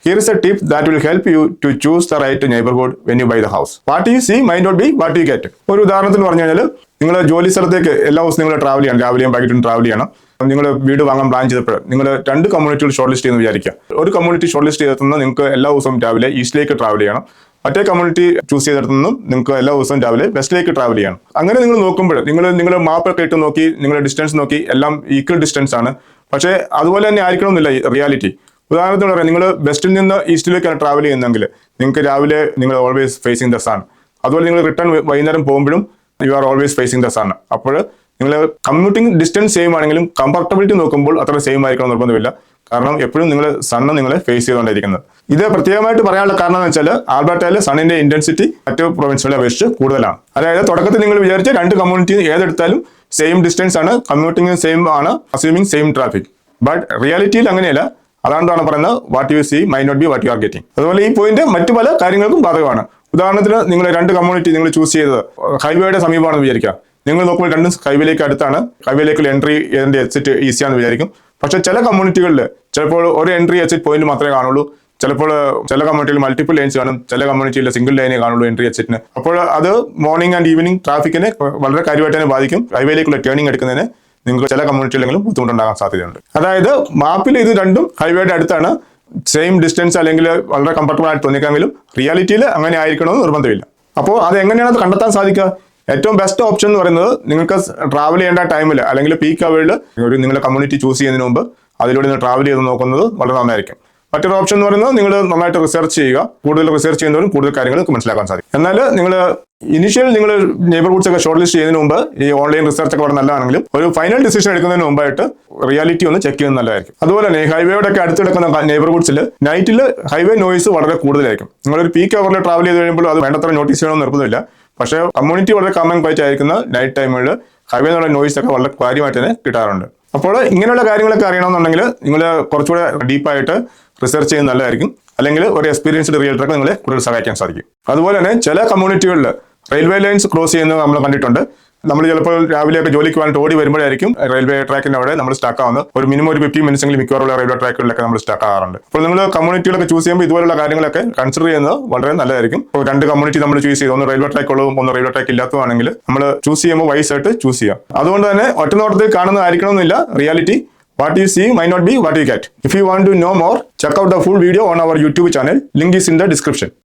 Here is a tip that will help you to choose the right neighborhood when you buy the house. What you see might not be what you get. ഒരു ഉദാഹരണത്തിന് പറഞ്ഞു കഴിഞ്ഞാൽ നിങ്ങൾ ജോലി സ്ഥലത്തേക്ക് എല്ലാ ദിവസവും നിങ്ങൾ ട്രാവൽ ചെയ്യണം, രാവിലെയും വൈകിട്ടും ട്രാവൽ ചെയ്യണം. നിങ്ങൾ വീട് വാങ്ങാൻ പ്ലാൻ ചെയ്തപ്പോൾ നിങ്ങൾ 2 കമ്മ്യൂണിറ്റികൾ ഷോർട്ട് ലിസ്റ്റ് ചെയ്യുന്ന വിചാരിക്കുക. ഒരു കമ്മ്യൂണിറ്റി ഷോർട്ട് ലിസ്റ്റ് ചെയ്തെത്തുന്ന നിങ്ങൾക്ക് എല്ലാ ദിവസവും രാവിലെ ഈസ്റ്റിലേക്ക് ട്രാവൽ ചെയ്യണം. മറ്റേ കമ്മ്യൂണിറ്റി ചൂസ് ചെയ്തെടുത്തുനിന്നും നിങ്ങൾക്ക് എല്ലാ ദിവസവും രാവിലെ വെസ്റ്റിലേക്ക് ട്രാവൽ ചെയ്യണം. അങ്ങനെ നിങ്ങൾ നോക്കുമ്പോൾ നിങ്ങൾ മാപ്പൊക്കെ ഇട്ട് നോക്കി, നിങ്ങളുടെ ഡിസ്റ്റൻസ് നോക്കി, എല്ലാം ഈക്വൽ ഡിസ്റ്റൻസ് ആണ്. പക്ഷേ അതുപോലെ തന്നെ ആയിരിക്കണമെന്നില്ല റിയാലിറ്റി. ഉദാഹരണത്തിന് പറയാം, നിങ്ങൾ വെസ്റ്റിൽ നിന്ന് ഈസ്റ്റിലേക്കാണ് ട്രാവൽ ചെയ്യുന്നതെങ്കിൽ നിങ്ങൾക്ക് രാവിലെ നിങ്ങൾ ഓൾവേസ് ഫേസിങ് ദ സൺ. അതുപോലെ നിങ്ങൾ റിട്ടേൺ വൈകുന്നേരം പോകുമ്പോഴും you are always facing the sun. അപ്പോൾ നിങ്ങൾ കമ്മ്യൂട്ടിംഗ് ഡിസ്റ്റൻസ് സെയിം ആണെങ്കിലും കംഫർട്ടബിലിറ്റി നോക്കുമ്പോൾ അത്ര സെയിം ആയിരിക്കണം നിർബന്ധമില്ല. കാരണം എപ്പോഴും നിങ്ങൾ സണ്ണ് നിങ്ങളെ ഫേസ് ചെയ്തുകൊണ്ടിരിക്കുന്നത്. ഇത് പ്രത്യേകമായിട്ട് പറയാനുള്ള കാരണം എന്ന് വെച്ചാൽ ആൽബർട്ടയിൽ സണ്ണിന്റെ ഇന്റൻസിറ്റി മറ്റു പ്രൊവിൻസുകളെ അപേക്ഷിച്ച് കൂടുതലാണ്. അതായത് തുടക്കത്തിൽ നിങ്ങൾ വിചാരിച്ച 2 കമ്മ്യൂണിറ്റി ഏതെടുത്താലും സെയിം ഡിസ്റ്റൻസ് ആണ്, കമ്മ്യൂട്ടിംഗ് സെയിം ആണ്, അസ്യൂമിങ് സെയിം ട്രാഫിക്. ബട്ട് റിയാലിറ്റിയിൽ അങ്ങനെയല്ല. അതാണ് പറയുന്നത് what you see may not be what you are getting. അതുപോലെ ഈ പോയിന്റ് മറ്റു പല കാര്യങ്ങൾക്കും ബാധകമാണ്. ഉദാഹരണത്തിന് നിങ്ങൾ 2 കമ്മ്യൂണിറ്റി നിങ്ങൾ ചൂസ് ചെയ്തത് ഹൈവേയുടെ സമീപമാണെന്ന് വിചാരിക്കുക. നിങ്ങൾ നോക്കുമ്പോൾ രണ്ടും ഹൈവേയിലേക്ക് അടുത്താണ്, ഹൈവേയിലേക്കുള്ള എൻട്രി ഏതിന്റെ എക്സിറ്റ് ഈസിയാണെന്ന് വിചാരിക്കും. പക്ഷെ ചില കമ്മ്യൂണിറ്റികളിൽ ചിലപ്പോൾ ഒരു എൻട്രി എക്സിറ്റ് പോയിന്റ് മാത്രമേ കാണുള്ളൂ. ചിലപ്പോൾ ചില കമ്മ്യൂണിറ്റിയിൽ മൾട്ടിപ്പിൾ ലൈൻസ് കാണും, ചില കമ്മ്യൂണിറ്റിയിൽ സിംഗിൾ ലൈനേ കാണുള്ളൂ എൻട്രി എക്സിറ്റിന്. അപ്പോൾ അത് മോർണിംഗ് ആൻഡ് ഈവനിങ് ട്രാഫിക്കിനെ വളരെ കാര്യമായിട്ട് തന്നെ ബാധിക്കും. ഹൈവേയിലേക്കുള്ള ടേണിംഗ് എടുക്കുന്നതിന് നിങ്ങൾക്ക് ചില കമ്മ്യൂണിറ്റിയിലെങ്കിലും ബുദ്ധിമുട്ടുണ്ടാകാൻ സാധ്യതയുണ്ട്. അതായത് മാപ്പിൽ ഇത് രണ്ടും ഹൈവേയുടെ അടുത്താണ്, സെയിം ഡിസ്റ്റൻസ് അല്ലെങ്കിൽ വളരെ കംഫർട്ടബിൾ ആയിട്ട് തോന്നിക്കാമെങ്കിലും റിയാലിറ്റിയിൽ അങ്ങനെ ആയിരിക്കണമെന്ന് നിർബന്ധമില്ല. അപ്പോൾ അത് എങ്ങനെയാണ് അത് കണ്ടെത്താൻ സാധിക്കുക? ഏറ്റവും ബെസ്റ്റ് ഓപ്ഷൻ എന്ന് പറയുന്നത് നിങ്ങൾക്ക് ട്രാവൽ ചെയ്യേണ്ട ടൈമിൽ അല്ലെങ്കിൽ പീക്ക് അവറിൽ ഒരു നിങ്ങളുടെ കമ്മ്യൂണിറ്റി ചൂസ് ചെയ്യുന്നതിന് മുമ്പ് അതിലൂടെ നിങ്ങൾ ട്രാവൽ ചെയ്ത് നോക്കുന്നത് വളരെ നന്നായിരിക്കും. മറ്റൊരു ഓപ്ഷൻ എന്ന് പറയുന്നത് നിങ്ങൾ നന്നായിട്ട് റിസർച്ച് ചെയ്യുക. കൂടുതൽ റിസർച്ച് ചെയ്യുന്നവരും കൂടുതൽ കാര്യങ്ങൾ മനസ്സിലാക്കാൻ സാധിക്കും. എന്നാൽ നിങ്ങൾ ഇനിഷ്യൽ നിങ്ങൾ നെയ്ബർഹുഡ്സ് ഒക്കെ ഷോർട്ട് ലിസ്റ്റ് ചെയ്യുന്നതിന് മുമ്പ് ഈ ഓൺലൈൻ റിസർച്ച് ഒക്കെ വളരെ നല്ലതാണെങ്കിലും ഒരു ഫൈനൽ ഡിസിഷൻ എടുക്കുന്നതിന് മുമ്പായിട്ട് റിയാലിറ്റി ഒന്ന് ചെക്ക് ചെയ്യുന്നത് നല്ലതായിരിക്കും. അതുപോലെ തന്നെ ഹൈവേയുടെ ഒക്കെ അടുത്ത് കിടക്കുന്ന നെയ്ബർഹുഡ്സിൽ നൈറ്റിൽ ഹൈവേ നോയ്സ് വളരെ കൂടുതലായിരിക്കും. നിങ്ങളൊരു പീക്ക് അവറിൽ ട്രാവൽ ചെയ്ത് കഴിയുമ്പോൾ അത് വേണ്ടത്ര നോട്ടീസ് ചെയ്യണമെന്ന് നിർബന്ധമില്ല. പക്ഷേ കമ്മ്യൂണിറ്റി വളരെ കാമൻ ക്വയറ്റ് ആയിരിക്കുന്ന നൈറ്റ് ടൈമുകളിൽ ഹൈവേ എന്നുള്ള നോയ്സ് ഒക്കെ വളരെ കാര്യമായിട്ട് തന്നെ കിട്ടാറുണ്ട്. അപ്പോൾ ഇങ്ങനെയുള്ള കാര്യങ്ങളൊക്കെ അറിയണമെന്നുണ്ടെങ്കിൽ നിങ്ങൾ കുറച്ചുകൂടെ ഡീപ്പായിട്ട് റിസർച്ച് ചെയ്യുന്നത് നല്ലതായിരിക്കും. അല്ലെങ്കിൽ ഒരു എക്സ്പീരിയൻസ്ഡ് റിയൽറ്റർക്ക് നിങ്ങളെ കൂടുതൽ സഹായിക്കാൻ സാധിക്കും. അതുപോലെ തന്നെ ചില കമ്മ്യൂണിറ്റികളിൽ റെയിൽവേ ലൈൻസ് ക്രോസ് ചെയ്യുന്നത് നമ്മൾ കണ്ടിട്ടുണ്ട്. നമ്മൾ ചിലപ്പോൾ രാവിലെയൊക്കെ ജോലിക്ക് വേണ്ടിയിട്ട് ഓടി വരുമ്പോഴായിരിക്കും റെയിൽവേ ട്രാക്കിൻ്റെ അവിടെ നമ്മൾ സ്റ്റാക്ക് ആവുന്നത്. ഒരു മിനിമം ഒരു 15 മിനിറ്റ്സ് എങ്കിലും മിക്കവാറുള്ള റെയിൽവേ ട്രാക്കുകളിലൊക്കെ നമ്മൾ സ്റ്റാക്ക് ആകാറുണ്ട്. അപ്പോൾ നിങ്ങൾ കമ്മ്യൂണിറ്റികളൊക്കെ ചൂസ് ചെയ്യുമ്പോൾ ഇതുപോലുള്ള കാര്യങ്ങളൊക്കെ കൺസിഡർ ചെയ്യുന്നത് വളരെ നല്ലതായിരിക്കും. ഇപ്പോൾ 2 കമ്മ്യൂണിറ്റി നമ്മൾ ചൂസ് ചെയ്ത് ഒന്ന് റെയിൽവേ ട്രാക്ക് ഉള്ളതും ഒന്ന് റെയിൽവേ ട്രാക്ക് ഇല്ലാത്തതാണെങ്കിൽ നമ്മൾ ചൂസ് ചെയ്യുമ്പോൾ വൈസ് ആയിട്ട് ചൂസ് ചെയ്യാം. അതുകൊണ്ട് തന്നെ ഒറ്റ നോട്ടത്തിൽ കാണുന്നതായിരിക്കണമെന്നില്ല reality. What you see might not be what you get. If you want to know more, check out the full video on our YouTube channel. Link is in the description.